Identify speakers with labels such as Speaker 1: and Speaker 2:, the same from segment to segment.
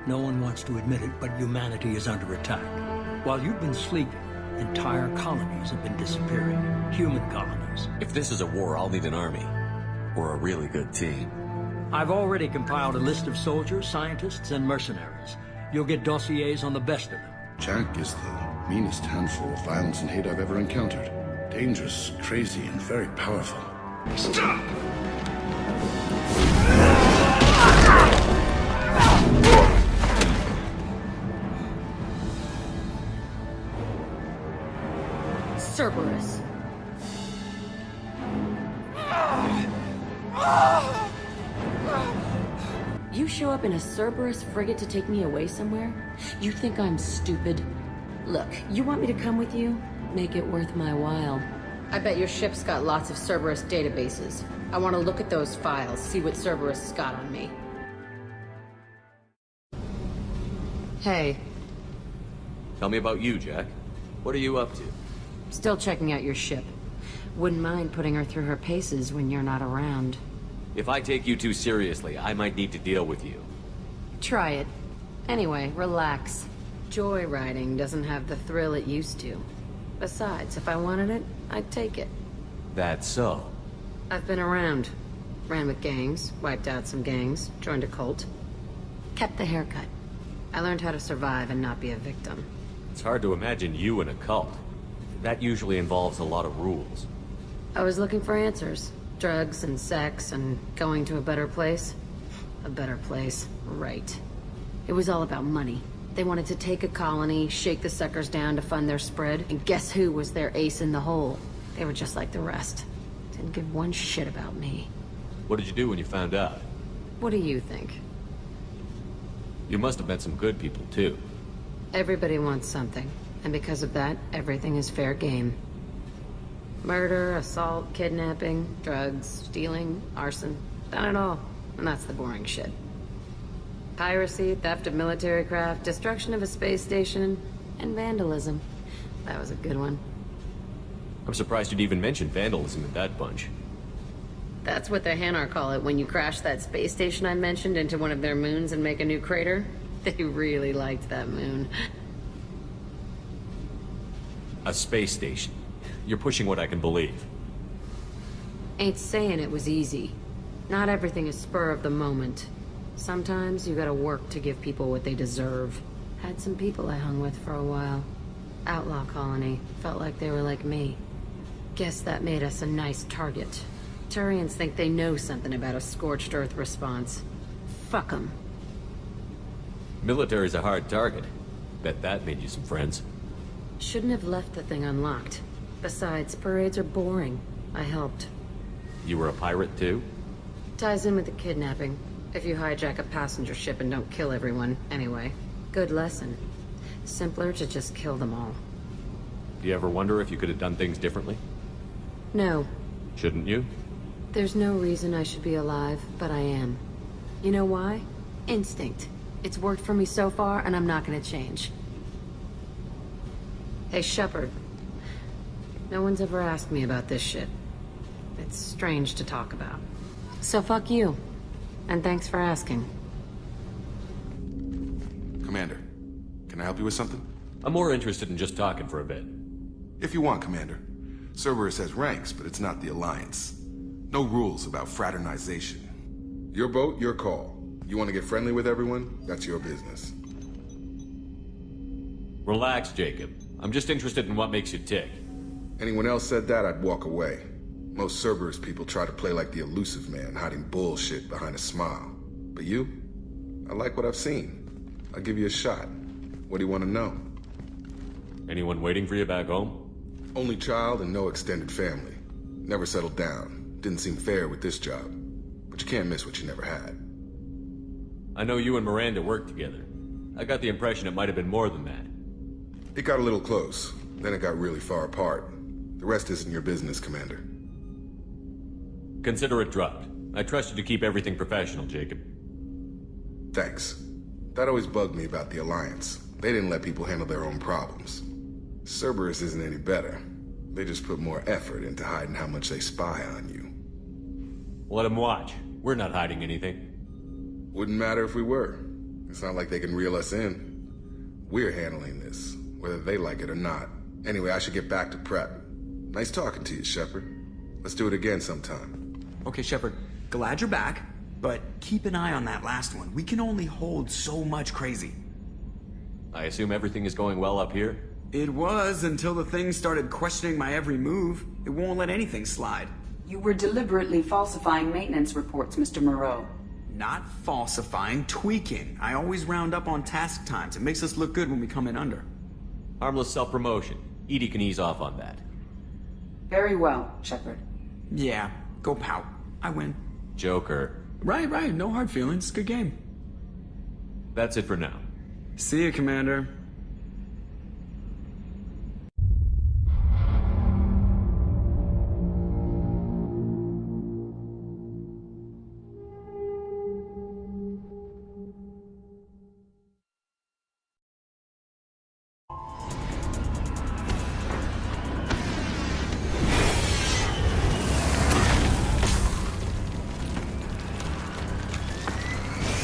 Speaker 1: No one wants to admit it, but humanity is under attack. While you've been sleeping, entire colonies have been disappearing. Human colonies.
Speaker 2: If this is a war, I'll need an army. Or a really good team.
Speaker 1: I've already compiled a list of soldiers, scientists, and mercenaries. You'll get dossiers on the best of them.
Speaker 3: Jack is the meanest handful of violence and hate I've ever encountered. Dangerous, crazy, and very powerful. Stop!
Speaker 4: Cerberus. You show up in a Cerberus frigate to take me away somewhere? You think I'm stupid? Look, you want me to come with you? Make it worth my while. I bet your ship's got lots of Cerberus databases. I want to look at those files, see what Cerberus has got on me. Hey.
Speaker 2: Tell me about you, Jack. What are you up to?
Speaker 4: Still checking out your ship. Wouldn't mind putting her through her paces when you're not around.
Speaker 2: If I take you too seriously, I might need to deal with you.
Speaker 4: Try it. Anyway, relax. Joyriding doesn't have the thrill it used to. Besides, if I wanted it, I'd take it.
Speaker 2: That's so.
Speaker 4: I've been around. Ran with gangs, wiped out some gangs, joined a cult. Kept the haircut. I learned how to survive and not be a victim.
Speaker 2: It's hard to imagine you in a cult. That usually involves a lot of rules.
Speaker 4: I was looking for answers. Drugs and sex and going to a better place. A better place, right. It was all about money. They wanted to take a colony, shake the suckers down to fund their spread, and guess who was their ace in the hole? They were just like the rest. Didn't give one shit about me.
Speaker 2: What did you do when you found out?
Speaker 4: What do you think?
Speaker 2: You must have met some good people, too.
Speaker 4: Everybody wants something, and because of that, everything is fair game. Murder, assault, kidnapping, drugs, stealing, arson. Done it all. And that's the boring shit. Piracy, theft of military craft, destruction of a space station, and vandalism. That was a good one.
Speaker 2: I'm surprised you'd even mention vandalism in that bunch.
Speaker 4: That's what the Hanar call it when you crash that space station I mentioned into one of their moons and make a new crater. They really liked that moon.
Speaker 2: A space station. You're pushing what I can believe.
Speaker 4: Ain't saying it was easy. Not everything is spur of the moment. Sometimes you gotta work to give people what they deserve. Had some people I hung with for a while. Outlaw colony. Felt like they were like me. Guess that made us a nice target. Turians think they know something about a scorched earth response. Fuck 'em.
Speaker 2: Military's a hard target. Bet that made you some friends.
Speaker 4: Shouldn't have left the thing unlocked. Besides, parades are boring. I helped.
Speaker 2: You were a pirate, too?
Speaker 4: Ties in with the kidnapping. If you hijack a passenger ship and don't kill everyone, anyway. Good lesson. Simpler to just kill them all.
Speaker 2: Do you ever wonder if you could have done things differently?
Speaker 4: No.
Speaker 2: Shouldn't you?
Speaker 4: There's no reason I should be alive, but I am. You know why? Instinct. It's worked for me so far, and I'm not gonna change. Hey, Shepard. No one's ever asked me about this shit. It's strange to talk about. So fuck you. And thanks for asking.
Speaker 3: Commander, can I help you with something?
Speaker 2: I'm more interested in just talking for a bit.
Speaker 3: If you want, Commander. Cerberus has ranks, but it's not the Alliance. No rules about fraternization. Your boat, your call. You want to get friendly with everyone? That's your business.
Speaker 2: Relax, Jacob. I'm just interested in what makes you tick.
Speaker 3: Anyone else said that, I'd walk away. Most Cerberus people try to play like the elusive man, hiding bullshit behind a smile. But you? I like what I've seen. I'll give you a shot. What do you want to know?
Speaker 2: Anyone waiting for you back home?
Speaker 3: Only child and no extended family. Never settled down. Didn't seem fair with this job. But you can't miss what you never had.
Speaker 2: I know you and Miranda worked together. I got the impression it might have been more than that.
Speaker 3: It got a little close. Then it got really far apart. The rest isn't your business, Commander.
Speaker 2: Consider it dropped. I trust you to keep everything professional, Jacob.
Speaker 3: Thanks. That always bugged me about the Alliance. They didn't let people handle their own problems. Cerberus isn't any better. They just put more effort into hiding how much they spy on you.
Speaker 2: Let them watch. We're not hiding anything.
Speaker 3: Wouldn't matter if we were. It's not like they can reel us in. We're handling this, whether they like it or not. Anyway, I should get back to prep. Nice talking to you, Shepard. Let's do it again sometime.
Speaker 5: Okay, Shepard, glad you're back, but keep an eye on that last one. We can only hold so much crazy.
Speaker 2: I assume everything is going well up here?
Speaker 5: It was until the thing started questioning my every move. It won't let anything slide.
Speaker 6: You were deliberately falsifying maintenance reports, Mr. Moreau.
Speaker 5: Not falsifying, tweaking. I always round up on task times. It makes us look good when we come in under.
Speaker 2: Harmless self-promotion. Edie can ease off on that.
Speaker 6: Very well, Shepard.
Speaker 5: Yeah, go pout. I win.
Speaker 2: Joker.
Speaker 5: Right, no hard feelings. Good game.
Speaker 2: That's it for now.
Speaker 5: See you, Commander.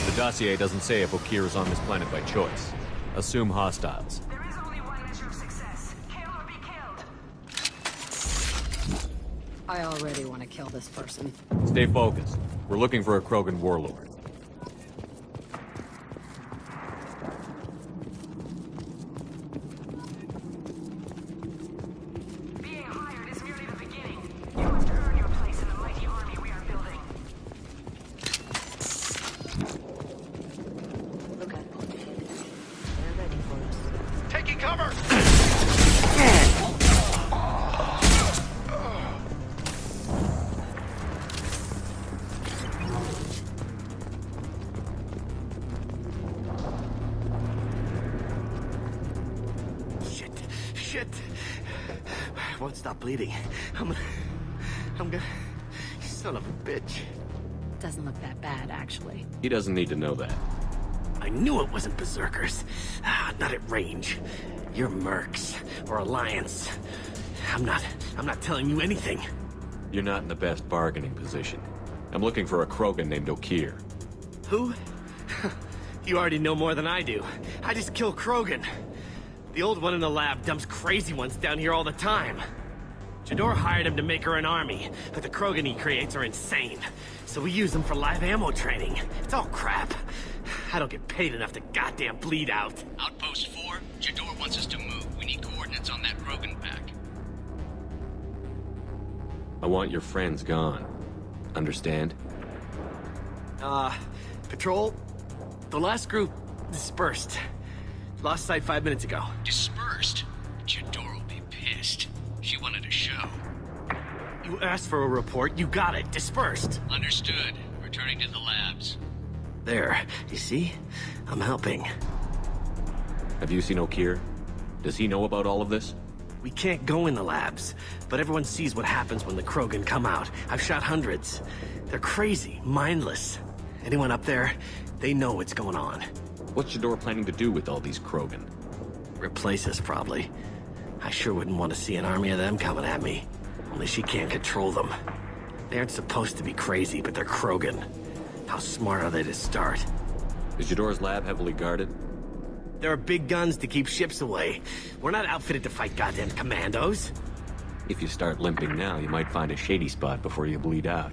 Speaker 2: The dossier doesn't say if Okeer is on this planet by choice. Assume hostiles.
Speaker 7: There is only one measure of success. Kill or be killed.
Speaker 4: I already want to kill this person.
Speaker 2: Stay focused. We're looking for a Krogan warlord.
Speaker 7: Being hired is merely the beginning. You must earn your place in the mighty army we are building.
Speaker 4: Look at them. They're ready for us.
Speaker 8: Taking cover! Shit. I won't stop bleeding. I'm gonna... You son of a bitch.
Speaker 4: Doesn't look that bad, actually.
Speaker 2: He doesn't need to know that.
Speaker 8: I knew it wasn't Berserkers. Not at range. You're Mercs, or Alliance. I'm not telling you anything.
Speaker 2: You're not in the best bargaining position. I'm looking for a Krogan named Okeer.
Speaker 8: Who? You already know more than I do. I just kill Krogan. The old one in the lab dumps crazy ones down here all the time. Jador hired him to make her an army, but the Krogan he creates are insane. So we use them for live ammo training. It's all crap. I don't get paid enough to goddamn bleed out.
Speaker 9: Outpost 4, Jador wants us to move. We need coordinates on that Krogan pack.
Speaker 2: I want your friends gone. Understand?
Speaker 8: Patrol? The last group dispersed. Lost sight 5 minutes ago.
Speaker 9: Dispersed? Jador will be pissed. She wanted a show.
Speaker 8: You asked for a report, you got it. Dispersed.
Speaker 9: Understood. Returning to the labs.
Speaker 8: There. You see? I'm helping.
Speaker 2: Have you seen Okeer? Does he know about all of this?
Speaker 8: We can't go in the labs, but everyone sees what happens when the Krogan come out. I've shot hundreds. They're crazy, mindless. Anyone up there, they know what's going on.
Speaker 2: What's Jador planning to do with all these Krogan?
Speaker 8: Replace us, probably. I sure wouldn't want to see an army of them coming at me. Only she can't control them. They aren't supposed to be crazy, but they're Krogan. How smart are they to start?
Speaker 2: Is Jador's lab heavily guarded?
Speaker 8: There are big guns to keep ships away. We're not outfitted to fight goddamn commandos.
Speaker 2: If you start limping now, you might find a shady spot before you bleed out.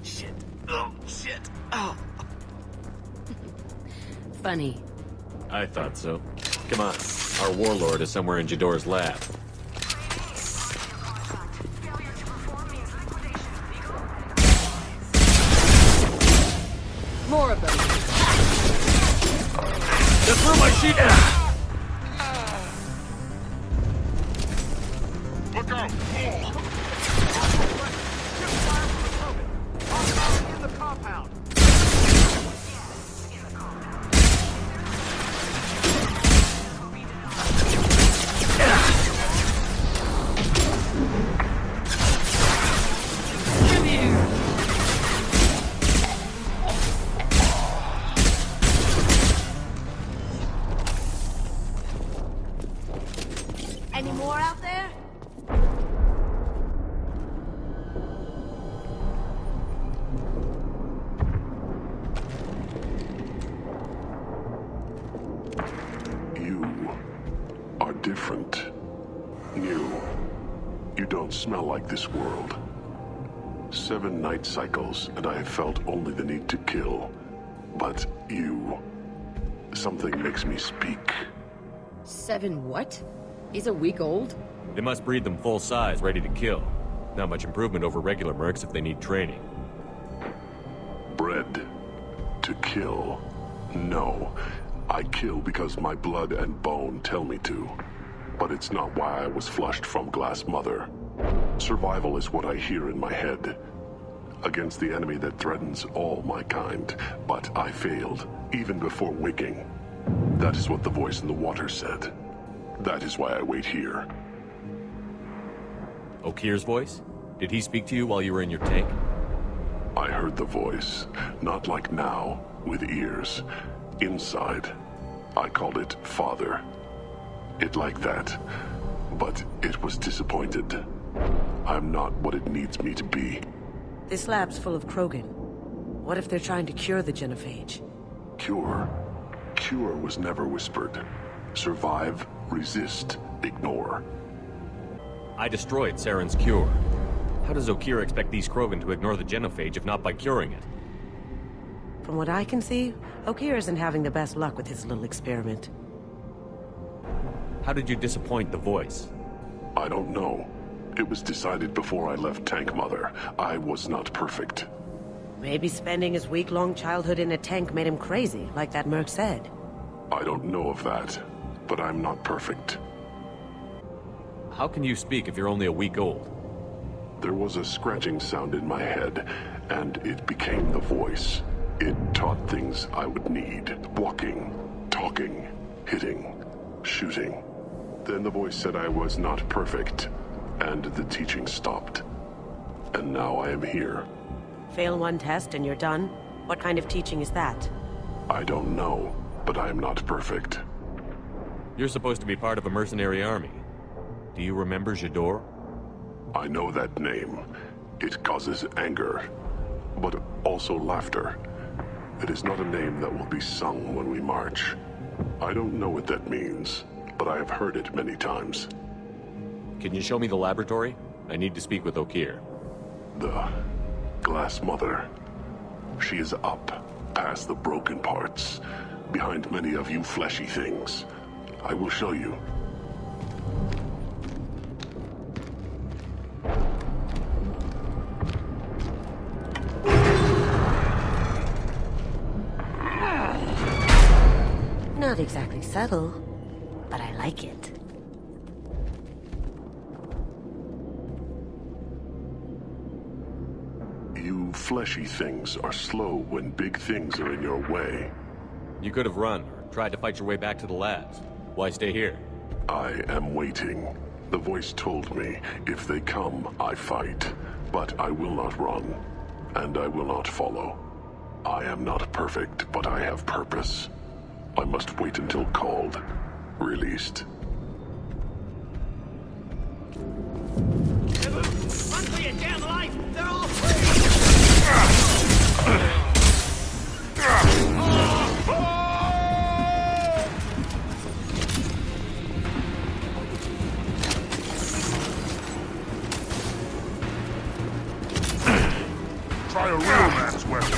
Speaker 8: Shit. Oh, shit. Oh.
Speaker 4: Funny.
Speaker 2: I thought so. Come on. Our warlord is somewhere in Jador's lab.
Speaker 7: Failure to perform means liquidation.
Speaker 4: More of them.
Speaker 2: Just through my sheet!
Speaker 8: Look out!
Speaker 7: In the compound.
Speaker 4: Any more out there?
Speaker 10: different. New. You don't smell like this world. 7 night cycles, and I have felt only the need to kill. But you... something makes me speak.
Speaker 4: 7 what? He's a week old?
Speaker 2: They must breed them full size, ready to kill. Not much improvement over regular mercs if they need training.
Speaker 10: Bred to kill. No. I kill because my blood and bone tell me to. But it's not why I was flushed from Glass Mother. Survival is what I hear in my head. Against the enemy that threatens all my kind. But I failed, even before waking. That is what the voice in the water said. That is why I wait here.
Speaker 2: Okir's voice? Did he speak to you while you were in your tank?
Speaker 10: I heard the voice, not like now, with ears. Inside. I called it Father. It like that. But it was disappointed. I'm not what it needs me to be.
Speaker 11: This lab's full of Krogan. What if they're trying to cure the genophage?
Speaker 10: Cure? Cure was never whispered. Survive, resist, ignore.
Speaker 2: I destroyed Saren's cure. How does Okir expect these Krogan to ignore the genophage if not by curing it?
Speaker 11: From what I can see, Okir isn't having the best luck with his little experiment.
Speaker 2: How did you disappoint the voice?
Speaker 10: I don't know. It was decided before I left Tank Mother. I was not perfect.
Speaker 11: Maybe spending his week-long childhood in a tank made him crazy, like that merc said.
Speaker 10: I don't know of that, but I'm not perfect.
Speaker 2: How can you speak if you're only a week old?
Speaker 10: There was a scratching sound in my head, and it became the voice. It taught things I would need. Walking, talking, hitting, shooting. Then the voice said I was not perfect, and the teaching stopped. And now I am here.
Speaker 11: Fail one test and you're done? What kind of teaching is that?
Speaker 10: I don't know, but I am not perfect.
Speaker 2: You're supposed to be part of a mercenary army. Do you remember Jador?
Speaker 10: I know that name. It causes anger, but also laughter. It is not a name that will be sung when we march. I don't know what that means, but I have heard it many times.
Speaker 2: Can you show me the laboratory? I need to speak with Okir.
Speaker 10: The Glass Mother. She is up, past the broken parts, behind many of you fleshy things. I will show you.
Speaker 11: Not exactly subtle, but I like it.
Speaker 10: You fleshy things are slow when big things are in your way.
Speaker 2: You could have run, or tried to fight your way back to the labs. Why stay here?
Speaker 10: I am waiting. The voice told me, if they come, I fight. But I will not run, and I will not follow. I am not perfect, but I have purpose. I must wait until called, released.
Speaker 8: Run for your damn life! They're all free!
Speaker 10: Try a real man's weapon.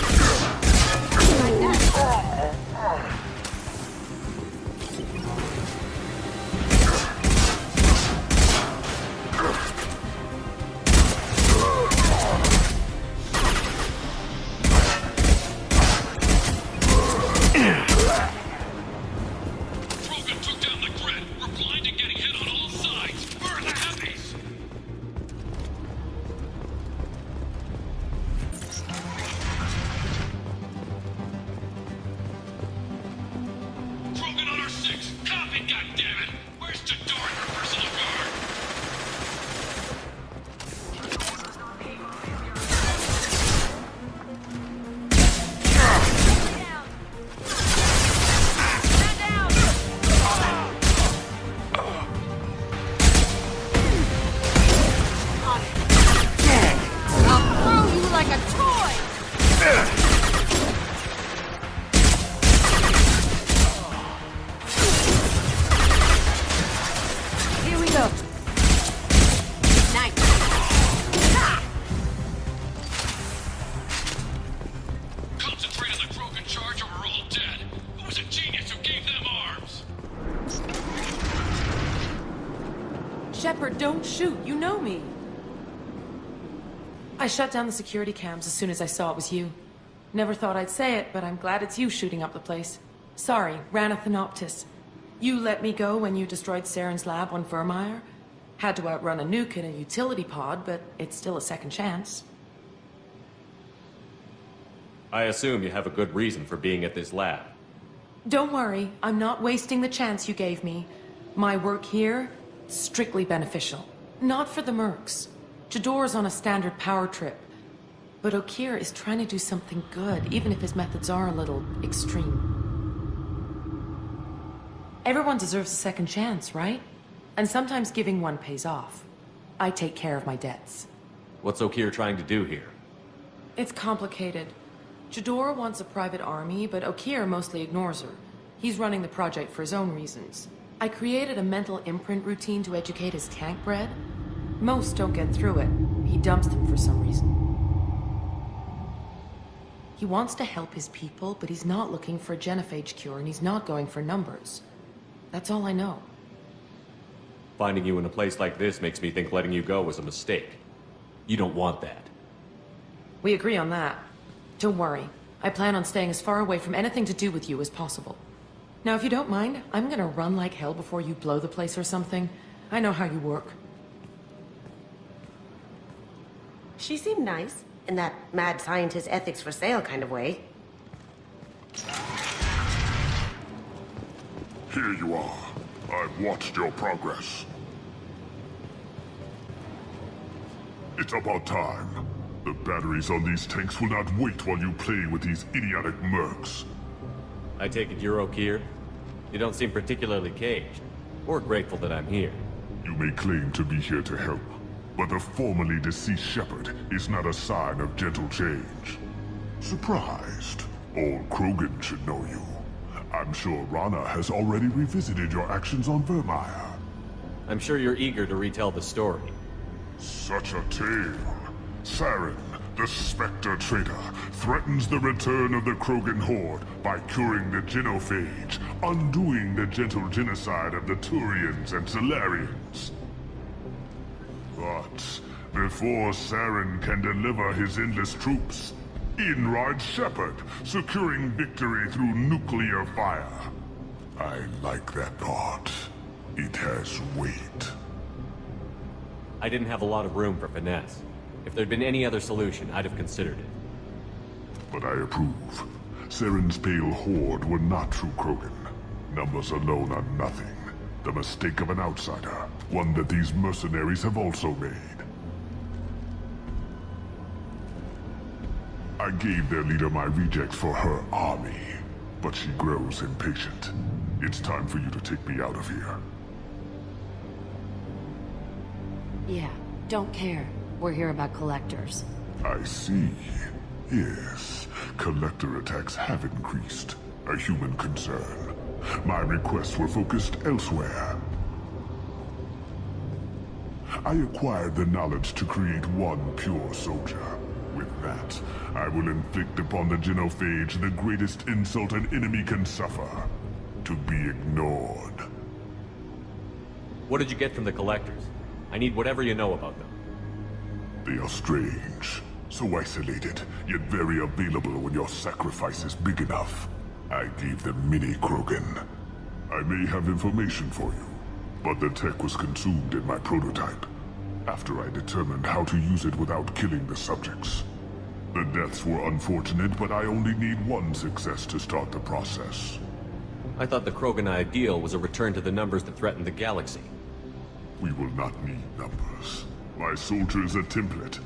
Speaker 12: Shepard, don't shoot. You know me. I shut down the security cams as soon as I saw it was you. Never thought I'd say it, but I'm glad it's you shooting up the place. Sorry, Rana Thanoptis. You let me go when you destroyed Saren's lab on Vermeer. Had to outrun a nuke in a utility pod, but it's still a second chance.
Speaker 2: I assume you have a good reason for being at this lab.
Speaker 12: Don't worry, I'm not wasting the chance you gave me. My work here, strictly beneficial. Not for the mercs. Jador's on a standard power trip. But Okeer is trying to do something good, even if his methods are a little extreme. Everyone deserves a second chance, right? And sometimes giving one pays off. I take care of my debts.
Speaker 2: What's Okeer trying to do here?
Speaker 12: It's complicated. Jador wants a private army, but Okeer mostly ignores her. He's running the project for his own reasons. I created a mental imprint routine to educate his tank bred. Most don't get through it. He dumps them for some reason. He wants to help his people, but he's not looking for a genophage cure, and he's not going for numbers. That's all I know.
Speaker 2: Finding you in a place like this makes me think letting you go was a mistake. You don't want that.
Speaker 12: We agree on that. Don't worry. I plan on staying as far away from anything to do with you as possible. Now, if you don't mind, I'm gonna run like hell before you blow the place or something. I know how you work.
Speaker 11: She seemed nice, in that mad scientist ethics for sale kind of way.
Speaker 10: Here you are. I've watched your progress. It's about time. The batteries on these tanks will not wait while you play with these idiotic mercs.
Speaker 2: I take it you're Okeer? You don't seem particularly caged, or grateful that I'm here.
Speaker 10: You may claim to be here to help, but the formerly deceased Shepard is not a sign of gentle change. Surprised? Old Krogan should know you. I'm sure Rana has already revisited your actions on Vermeer.
Speaker 2: I'm sure you're eager to retell the story.
Speaker 10: Such a tale. Saren, the Spectre traitor, threatens the return of the Krogan horde by curing the genophage, undoing the gentle genocide of the Turians and Solarians. But before Saren can deliver his endless troops, in rides Shepard, securing victory through nuclear fire. I like that part. It has weight.
Speaker 2: I didn't have a lot of room for finesse. If there'd been any other solution, I'd have considered it.
Speaker 10: But I approve. Saren's pale horde were not true Krogan. Numbers alone are nothing. The mistake of an outsider. One that these mercenaries have also made. I gave their leader my rejects for her army, but she grows impatient. It's time for you to take me out of here.
Speaker 4: Yeah, don't care. We're here about collectors.
Speaker 10: I see. Yes, collector attacks have increased. A human concern. My requests were focused elsewhere. I acquired the knowledge to create one pure soldier. With that, I will inflict upon the genophage the greatest insult an enemy can suffer. To be ignored.
Speaker 2: What did you get from the collectors? I need whatever you know about them.
Speaker 10: They are strange. So isolated, yet very available when your sacrifice is big enough. I gave them mini Krogan. I may have information for you, but the tech was consumed in my prototype. After I determined how to use it without killing the subjects. The deaths were unfortunate, but I only need one success to start the process.
Speaker 2: I thought the Krogan ideal was a return to the numbers that threatened the galaxy.
Speaker 10: We will not need numbers. My soldier is a template.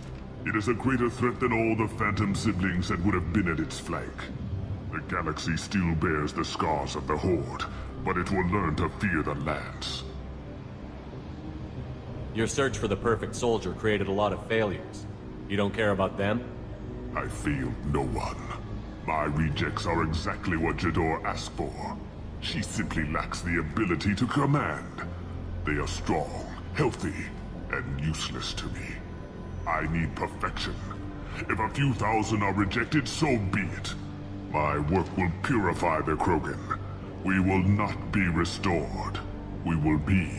Speaker 10: It is a greater threat than all the Phantom siblings that would have been at its flank. The galaxy still bears the scars of the Horde, but it will learn to fear the Lance.
Speaker 2: Your search for the perfect soldier created a lot of failures. You don't care about them?
Speaker 10: I failed no one. My rejects are exactly what Jador asked for. She simply lacks the ability to command. They are strong, healthy, and useless to me. I need perfection. If a few thousand are rejected, so be it. My work will purify the Krogan. We will not be restored. We will be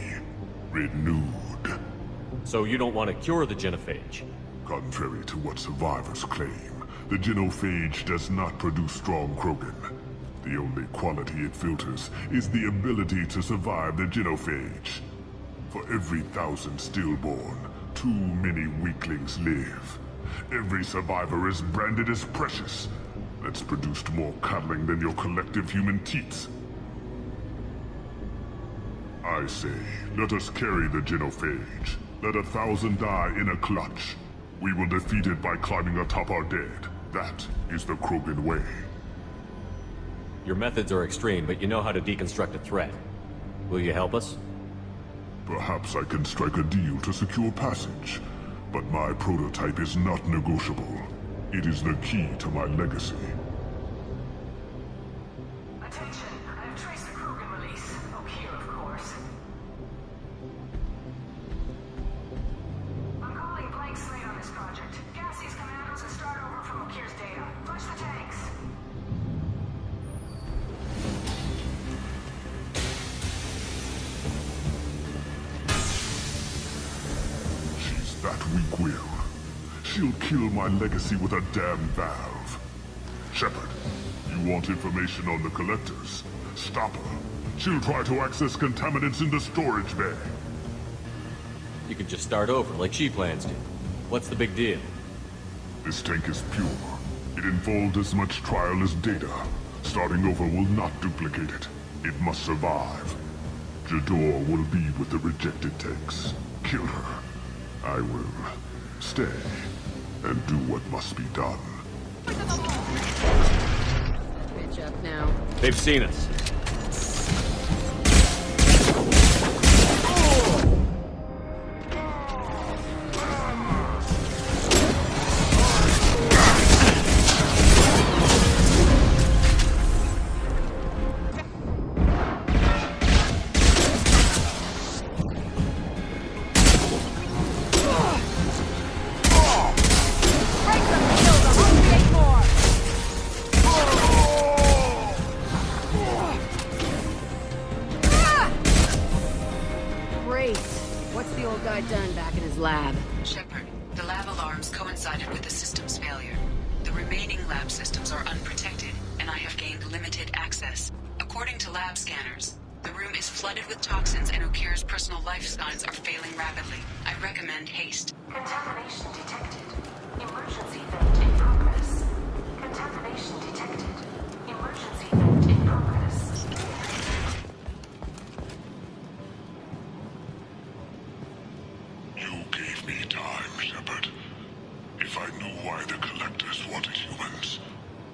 Speaker 10: renewed.
Speaker 2: So you don't want to cure the genophage?
Speaker 10: Contrary to what survivors claim, the genophage does not produce strong Krogan. The only quality it filters is the ability to survive the genophage. For every 1,000 stillborn, too many weaklings live. Every survivor is branded as precious. That's produced more cuddling than your collective human teats. I say, let us carry the genophage. Let 1,000 die in a clutch. We will defeat it by climbing atop our dead. That is the Krogan way.
Speaker 2: Your methods are extreme, but you know how to deconstruct a threat. Will you help us?
Speaker 10: Perhaps I can strike a deal to secure passage. But my prototype is not negotiable. It is the key to my legacy.
Speaker 7: Attention, I've traced the Krogan release. Oh, here, of course. I'm calling blank slate on this project. Gas these commandos and start over from Okir's data. Flush the tanks.
Speaker 10: She's that weak-willed. She'll kill my legacy with a damn valve. Shepard, you want information on the Collectors? Stop her. She'll try to access contaminants in the storage bay.
Speaker 2: You could just start over, like she plans to. What's the big deal?
Speaker 10: This tank is pure. It involved as much trial as data. Starting over will not duplicate it. It must survive. Jador will be with the rejected tanks. Kill her. I will stay and do what must be done.
Speaker 4: Bitch up now.
Speaker 2: They've seen us.
Speaker 4: Done back in his lab.
Speaker 6: Shepard, the lab alarms coincided with the system's failure. The remaining lab systems are unprotected, and I have gained limited access. According to lab scanners, the room is flooded with toxins and Okir's personal life signs are failing rapidly. I recommend haste.
Speaker 7: Contamination detected. Emergency vent in progress. Contamination detected. Emergency vent in progress.
Speaker 10: You gave me time, Shepard. If I knew why the Collectors wanted humans,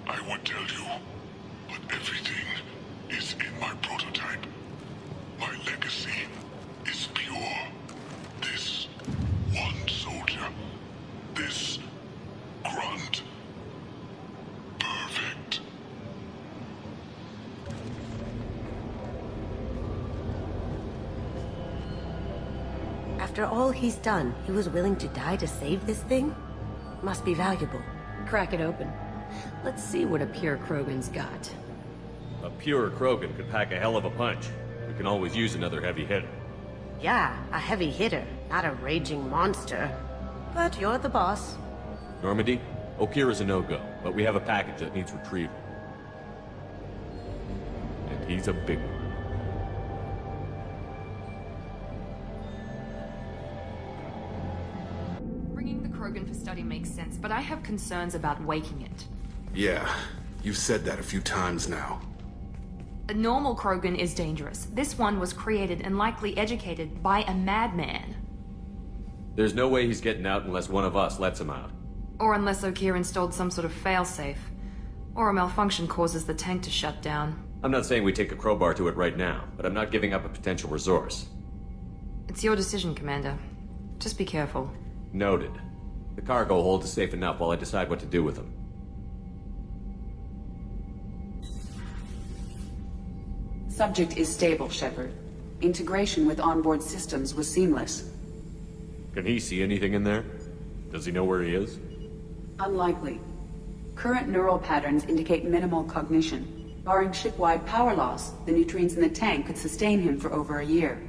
Speaker 10: I would tell you. But everything is in my prototype. My legacy is pure. This one soldier. This grunt. Perfect.
Speaker 11: After all he's done, he was willing to die to save this thing? Must be valuable.
Speaker 4: Crack it open. Let's see what a pure Krogan's got.
Speaker 2: A pure Krogan could pack a hell of a punch. We can always use another heavy hitter.
Speaker 11: Yeah, a heavy hitter, not a raging monster. But you're the boss.
Speaker 2: Normandy, Okir is a no-go, but we have a package that needs retrieval. And he's a big one.
Speaker 12: Bringing the Krogan for study makes sense, but I have concerns about waking it.
Speaker 3: Yeah, you've said that a few times now.
Speaker 12: A normal Krogan is dangerous. This one was created and likely educated by a madman.
Speaker 2: There's no way he's getting out unless one of us lets him out.
Speaker 12: Or unless Okir installed some sort of failsafe. Or a malfunction causes the tank to shut down.
Speaker 2: I'm not saying we take a crowbar to it right now, but I'm not giving up a potential resource.
Speaker 12: It's your decision, Commander. Just be careful.
Speaker 2: Noted. The cargo hold is safe enough while I decide what to do with them.
Speaker 6: Subject is stable, Shepard. Integration with onboard systems was seamless.
Speaker 2: Can he see anything in there? Does he know where he is?
Speaker 6: Unlikely. Current neural patterns indicate minimal cognition. Barring ship-wide power loss, the nutrients in the tank could sustain him for over a year.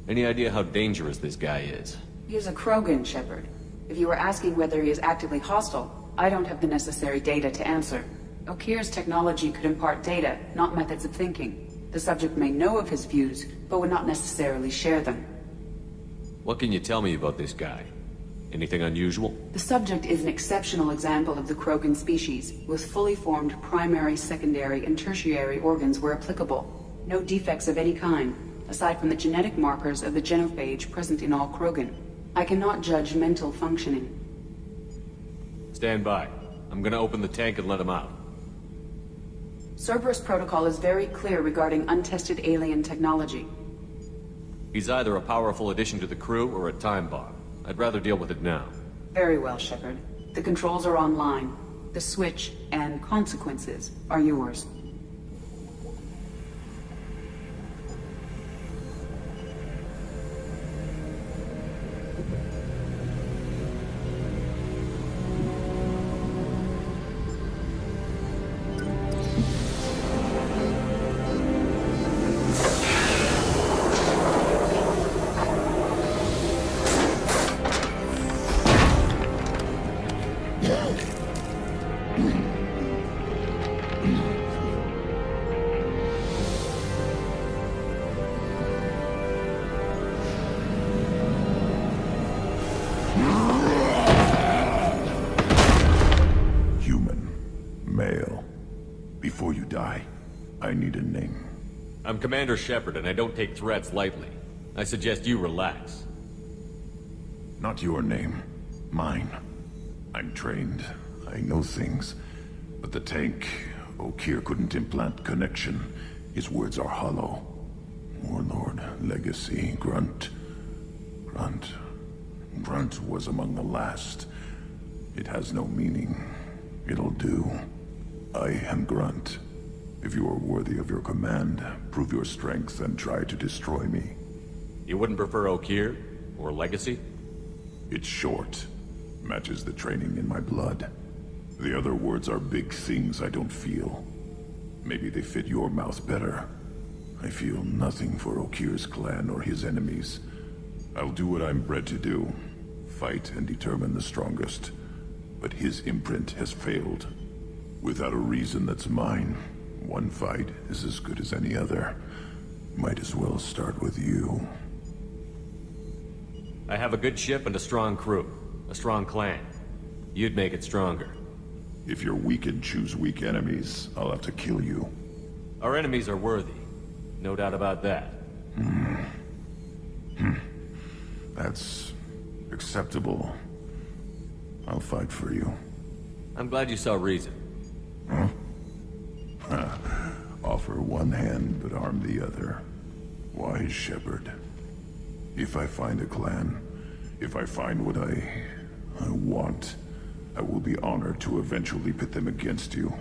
Speaker 2: Any idea how dangerous this guy is?
Speaker 6: He is a Krogan, Shepard. If you are asking whether he is actively hostile, I don't have the necessary data to answer. Okeer's technology could impart data, not methods of thinking. The subject may know of his views, but would not necessarily share them.
Speaker 2: What can you tell me about this guy? Anything unusual?
Speaker 6: The subject is an exceptional example of the Krogan species, with fully formed primary, secondary, and tertiary organs where applicable. No defects of any kind, aside from the genetic markers of the genophage present in all Krogan. I cannot judge mental functioning.
Speaker 2: Stand by. I'm gonna open the tank and let him out.
Speaker 6: Cerberus protocol is very clear regarding untested alien technology.
Speaker 2: He's either a powerful addition to the crew or a time bomb. I'd rather deal with it now.
Speaker 6: Very well, Shepard. The controls are online. The switch and consequences are yours.
Speaker 10: Before you die, I need a name.
Speaker 2: I'm Commander Shepard, and I don't take threats lightly. I suggest you relax.
Speaker 10: Not your name. Mine. I'm trained. I know things. But the tank, Okeer couldn't implant connection. His words are hollow. Warlord, Legacy, Grunt. Grunt was among the last. It has no meaning. It'll do. I am Grunt. If you are worthy of your command, prove your strength and try to destroy me.
Speaker 2: You wouldn't prefer Okeer? Or Legacy?
Speaker 10: It's short. Matches the training in my blood. The other words are big things I don't feel. Maybe they fit your mouth better. I feel nothing for Okeer's clan or his enemies. I'll do what I'm bred to do. Fight and determine the strongest. But his imprint has failed. Without a reason that's mine, one fight is as good as any other. Might as well start with you.
Speaker 2: I have a good ship and a strong crew. A strong clan. You'd make it stronger.
Speaker 10: If you're weak and choose weak enemies, I'll have to kill you.
Speaker 2: Our enemies are worthy. No doubt about that.
Speaker 10: That's acceptable. I'll fight for you.
Speaker 2: I'm glad you saw reason.
Speaker 10: Huh? Offer one hand, but arm the other. Wise Shepard. If I find a clan, if I find what I want, I will be honored to eventually pit them against you.